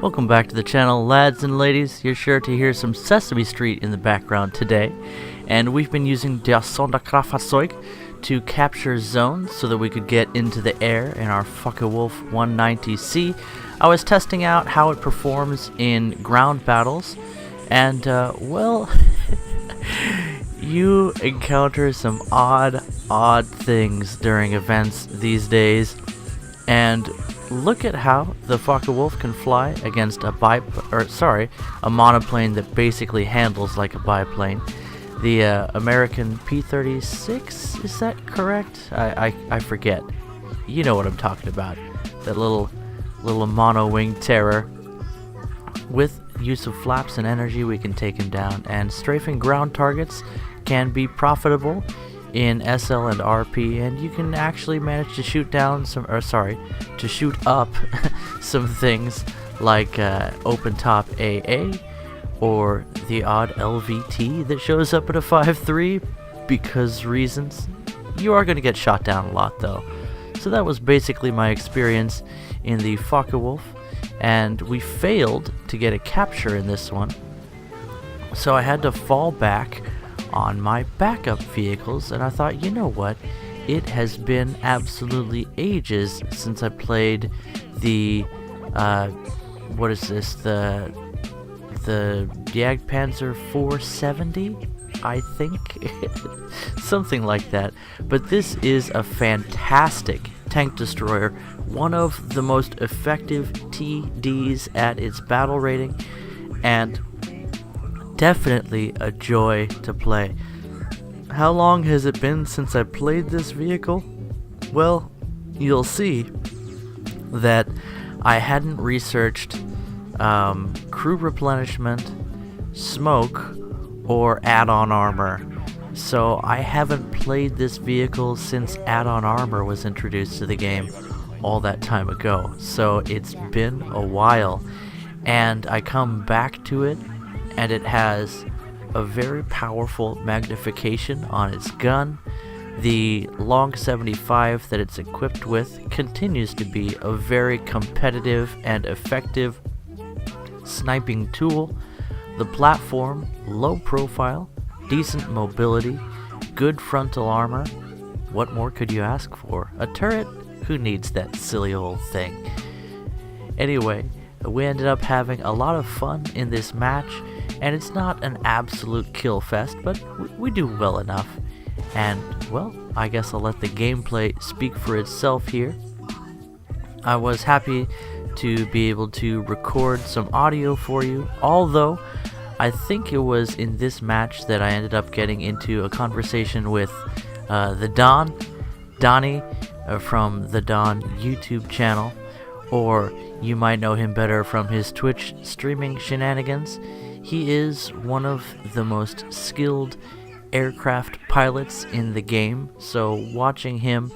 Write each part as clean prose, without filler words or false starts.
Welcome back to the channel, lads and ladies. You're sure to hear some Sesame Street in the background today. And we've been using das Sonderkraftfahrzeug to capture zones so that we could get into the air in our Focke-Wulf 190C. I was testing out how it performs in ground battles, and well, you encounter some odd things during events these days. And look at how the Focke-Wulf can fly against a monoplane that basically handles like a biplane. The American P-36, is that correct? I forget. You know what I'm talking about. That little mono-wing terror. With use of flaps and energy, we can take him down, and strafing ground targets can be profitable in SL and RP, and you can actually manage to shoot down to shoot up some things like open top AA or the odd LVT that shows up at a 5.3 because reasons. You are going to get shot down a lot though. So that was basically my experience in the Focke-Wulf, and we failed to get a capture in this one, so I had to fall back on my backup vehicles, and I thought, you know what, it has been absolutely ages since I played the what is this, the Panzer IV 70, I think, something like that. But this is a fantastic tank destroyer, one of the most effective TDs at its battle rating, and definitely a joy to play. How long has it been since I played this vehicle? Well, you'll see that I hadn't researched crew replenishment, smoke, or add-on armor. So I haven't played this vehicle since add-on armor was introduced to the game all that time ago. So it's been a while, and I come back to it, and it has a very powerful magnification on its gun. The long 75 that it's equipped with continues to be a very competitive and effective sniping tool. The platform, low profile, decent mobility, good frontal armor. What more could you ask for? A turret? Who needs that silly old thing? Anyway, we ended up having a lot of fun in this match, and it's not an absolute kill fest, but we do well enough. And, well, I guess I'll let the gameplay speak for itself here. I was happy to be able to record some audio for you, although I think it was in this match that I ended up getting into a conversation with Donnie from the Don YouTube channel, or you might know him better from his Twitch streaming shenanigans. He is one of the most skilled aircraft pilots in the game, so watching him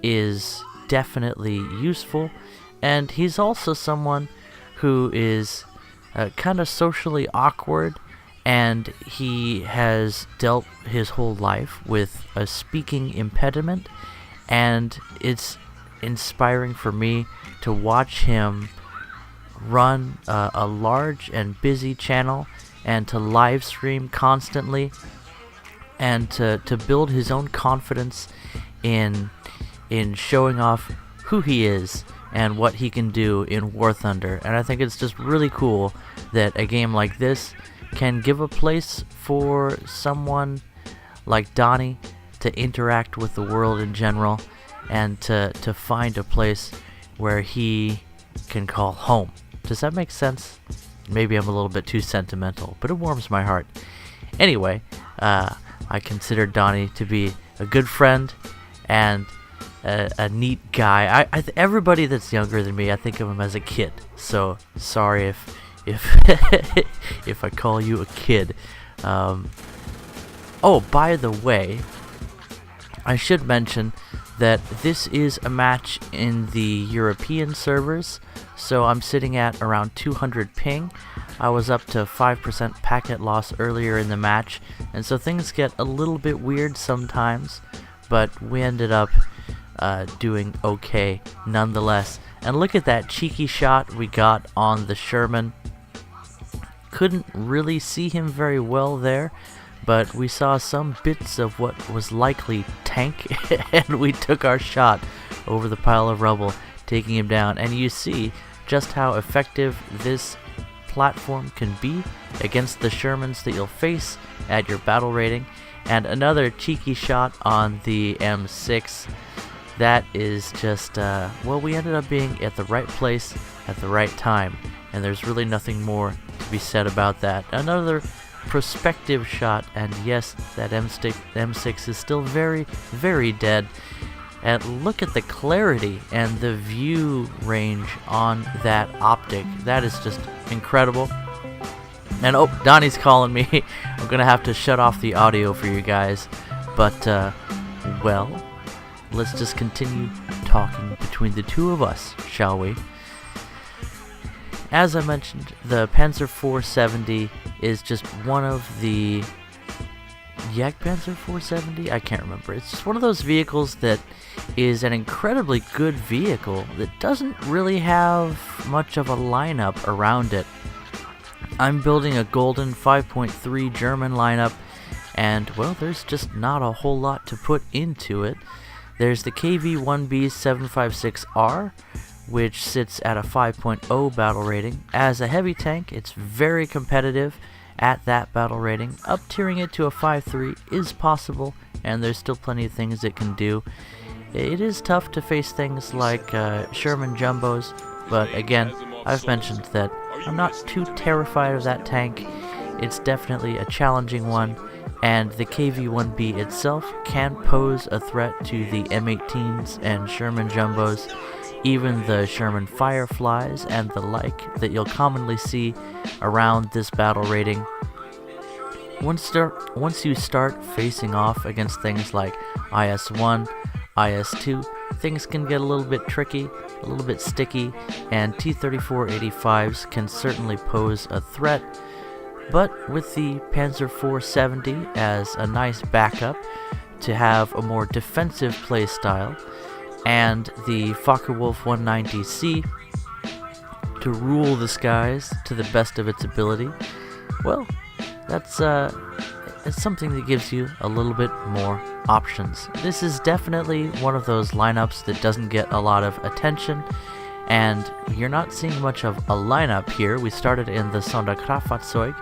is definitely useful. And he's also someone who is kind of socially awkward, and he has dealt his whole life with a speaking impediment, and it's inspiring for me to watch him run a large and busy channel, and to live stream constantly, and to build his own confidence in showing off who he is and what he can do in War Thunder. And I think it's just really cool that a game like this can give a place for someone like Donnie to interact with the world in general, and to find a place where he can call home. Does that make sense? Maybe I'm a little bit too sentimental, but it warms my heart. Anyway, I consider Donnie to be a good friend and a neat guy. Everybody that's younger than me, I think of him as a kid. So sorry if if I call you a kid. Oh, by the way, I should mention that this is a match in the European servers, so I'm sitting at around 200 ping. I was up to 5% packet loss earlier in the match, and so things get a little bit weird sometimes, but we ended up doing okay nonetheless. And look at that cheeky shot we got on the Sherman. Couldn't really see him very well there, but we saw some bits of what was likely tank, and we took our shot over the pile of rubble, taking him down. And you see just how effective this platform can be against the Shermans that you'll face at your battle rating. And another cheeky shot on the M6. That is just, well, we ended up being at the right place at the right time, and there's really nothing more to be said about that. Another prospective shot, and yes, that M6 is still very, very dead. And look at the clarity and the view range on that optic. That is just incredible. And oh, Donnie's calling me. I'm gonna have to shut off the audio for you guys. But, well, let's just continue talking between the two of us, shall we? As I mentioned, the Panzer IV 70 is just one of the Panzer 470? I can't remember. It's just one of those vehicles that is an incredibly good vehicle that doesn't really have much of a lineup around it. I'm building a golden 5.3 German lineup, and well, there's just not a whole lot to put into it. There's the KV-1B 756R, which sits at a 5.0 battle rating. As a heavy tank, it's very competitive at that battle rating. Up tiering it to a 5.3 is possible, and there's still plenty of things it can do. It is tough to face things like Sherman Jumbos, but again, I've mentioned that I'm not too terrified of that tank. It's definitely a challenging one, and the KV-1B itself can pose a threat to the M18s and Sherman Jumbos, even the Sherman Fireflies and the like that you'll commonly see around this battle rating. Once you start facing off against things like IS-1, IS-2, things can get a little bit tricky, a little bit sticky, and T-34-85s can certainly pose a threat. But with the Panzer IV 70 as a nice backup to have a more defensive playstyle, and the Focke-Wulf 190C to rule the skies to the best of its ability, well, that's it's something that gives you a little bit more options. This is definitely one of those lineups that doesn't get a lot of attention, and you're not seeing much of a lineup here. We started in the Sonderkraftfahrzeug,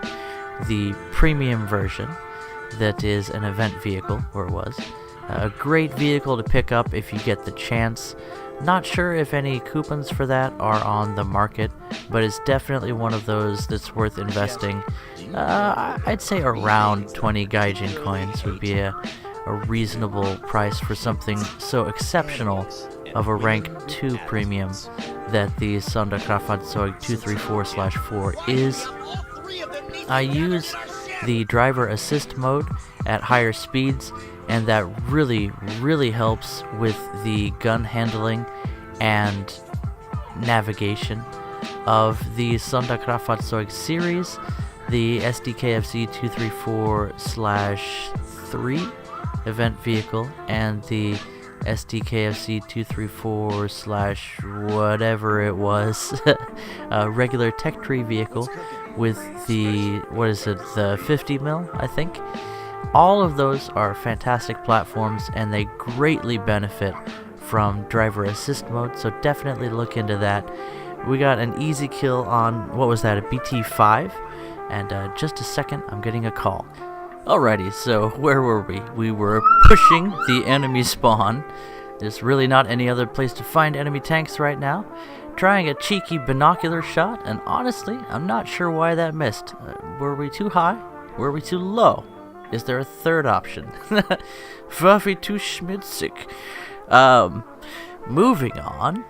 the premium version that is an event vehicle, or it was. A great vehicle to pick up if you get the chance. Not sure if any coupons for that are on the market, but it's definitely one of those that's worth investing. I'd say around 20 Gaijin coins would be a reasonable price for something so exceptional of a rank 2 premium that the Sonderkraftfahrzeug 234/4 is. I use the driver assist mode at higher speeds, and that really helps with the gun handling and navigation of the Sonderkraftfahrzeug series, the SDKFZ 234/3 event vehicle, and the SDKFZ 234/whatever it was, regular tech tree vehicle with the, the 50 mil, I think. All of those are fantastic platforms, and they greatly benefit from driver assist mode, so definitely look into that. We got an easy kill on, what was that, a BT5? And just a second, I'm getting a call. Alrighty, so where were we? We were pushing the enemy spawn. There's really not any other place to find enemy tanks right now. Trying a cheeky binocular shot, and honestly, I'm not sure why that missed. Were we too high? Were we too low? Is there a third option? Fluffy too schmitzig. Moving on.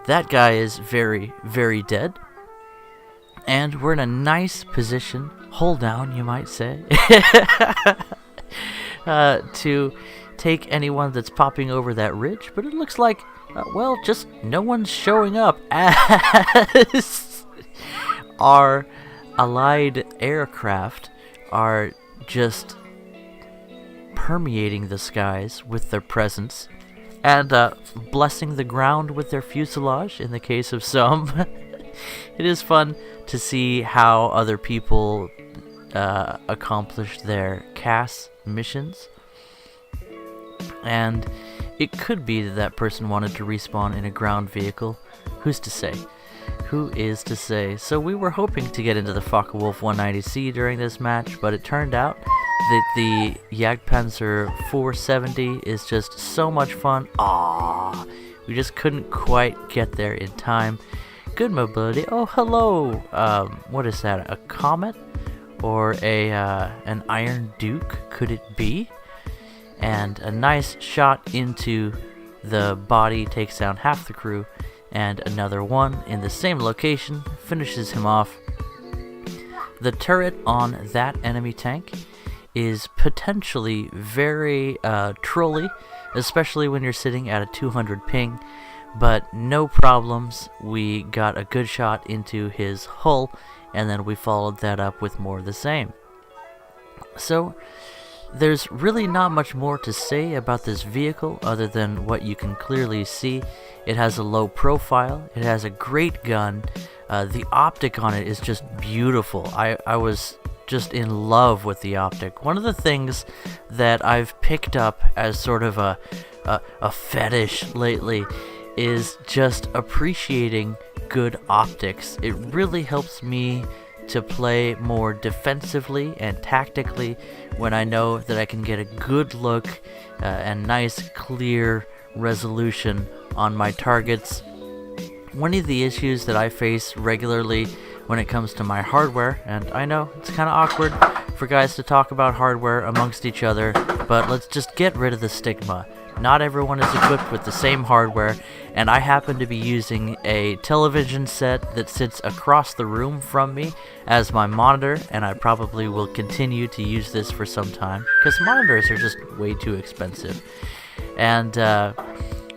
That guy is very, very dead. And we're in a nice position, hold down, you might say, to take anyone that's popping over that ridge. But it looks like, well, just no one's showing up as our allied aircraft are just permeating the skies with their presence. and blessing the ground with their fuselage in the case of some. It is fun to see how other people accomplish their CAS missions, and it could be that that person wanted to respawn in a ground vehicle. Who's to say? Who is to say? So we were hoping to get into the Focke-Wulf 190C during this match, but it turned out that the Jagdpanzer 470 is just so much fun. We just couldn't quite get there in time. Good mobility. Oh, hello. What is that? A Comet? Or an Iron Duke? Could it be? And a nice shot into the body takes down half the crew, and another one in the same location finishes him off. The turret on that enemy tank is potentially very trolly, especially when you're sitting at a 200 ping, but no problems. We got a good shot into his hull, and then we followed that up with more of the same. So there's really not much more to say about this vehicle other than what you can clearly see. It has a low profile, it has a great gun, the optic on it is just beautiful. I was just in love with the optic. One of the things that I've picked up as sort of a fetish lately is just appreciating good optics. It really helps me to play more defensively and tactically when I know that I can get a good look and nice clear resolution on my targets. One of the issues that I face regularly when it comes to my hardware, and I know it's kind of awkward for guys to talk about hardware amongst each other, but let's just get rid of the stigma. Not everyone is equipped with the same hardware, and I happen to be using a television set that sits across the room from me as my monitor, and I probably will continue to use this for some time, because monitors are just way too expensive. And,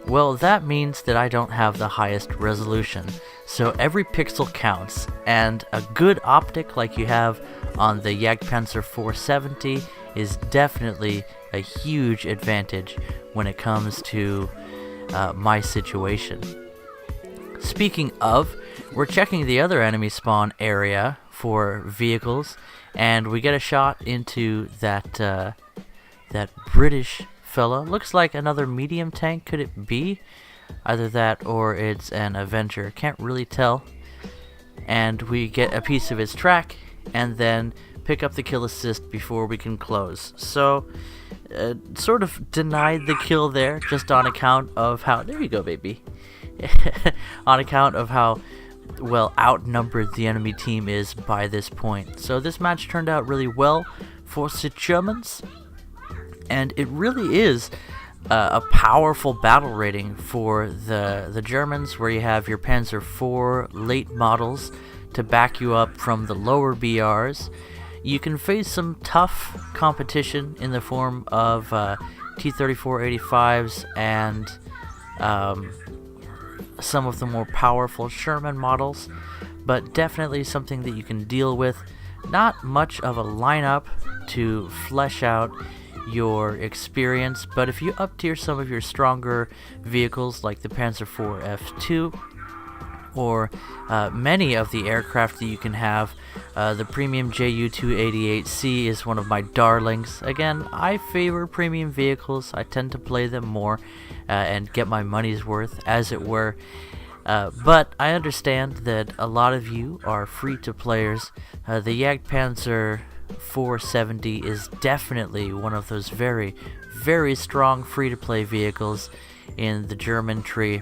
well, that means that I don't have the highest resolution, so every pixel counts, and a good optic like you have on the Jagdpanzer 470 is definitely a huge advantage when it comes to my situation. Speaking of, we're checking the other enemy spawn area for vehicles, and we get a shot into that British fella. Looks like another medium tank. Could it be? Either that or it's an Avenger. Can't really tell. And we get a piece of his track, and then pick up the kill assist before we can close. So, sort of denied the kill there, just on account of how... There you go, baby. On account of how, well, outnumbered the enemy team is by this point. So this match turned out really well for the Germans, and it really is a powerful battle rating for the Germans, where you have your Panzer IV late models to back you up from the lower BRs. You can face some tough competition in the form of T-34-85s and some of the more powerful Sherman models, but definitely something that you can deal with. Not much of a lineup to flesh out your experience, but if you up-tier some of your stronger vehicles like the Panzer IV F2, or many of the aircraft that you can have. The premium Ju-288C is one of my darlings. Again, I favor premium vehicles. I tend to play them more and get my money's worth, as it were. But I understand that a lot of you are free-to-players. The Jagdpanzer 470 is definitely one of those very, very strong free-to-play vehicles in the German tree,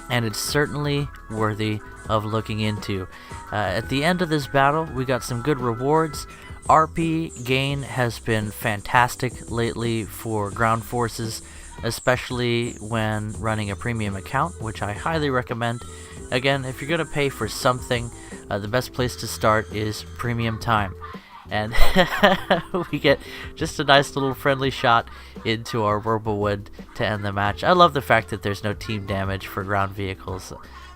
and it's certainly worthy of looking into. At the end of this battle, we got some good rewards. RP gain has been fantastic lately for ground forces, especially when running a premium account, which I highly recommend. Again, if you're going to pay for something, the best place to start is premium time. And we get just a nice little friendly shot into our wrpl to end the match. I love the fact that there's no team damage for ground vehicles.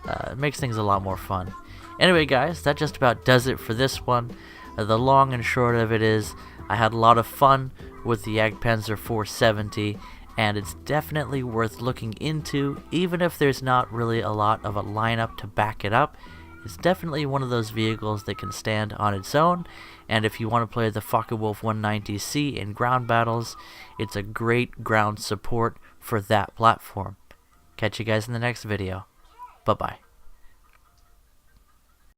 It makes things a lot more fun. Anyway, guys, that just about does it for this one. The long and short of it is, I had a lot of fun with the Jagdpanzer 470, and it's definitely worth looking into, even if there's not really a lot of a lineup to back it up. It's definitely one of those vehicles that can stand on its own, and if you want to play the Focke-Wulf 190C in ground battles, it's a great ground support for that platform. Catch you guys in the next video. Bye-bye.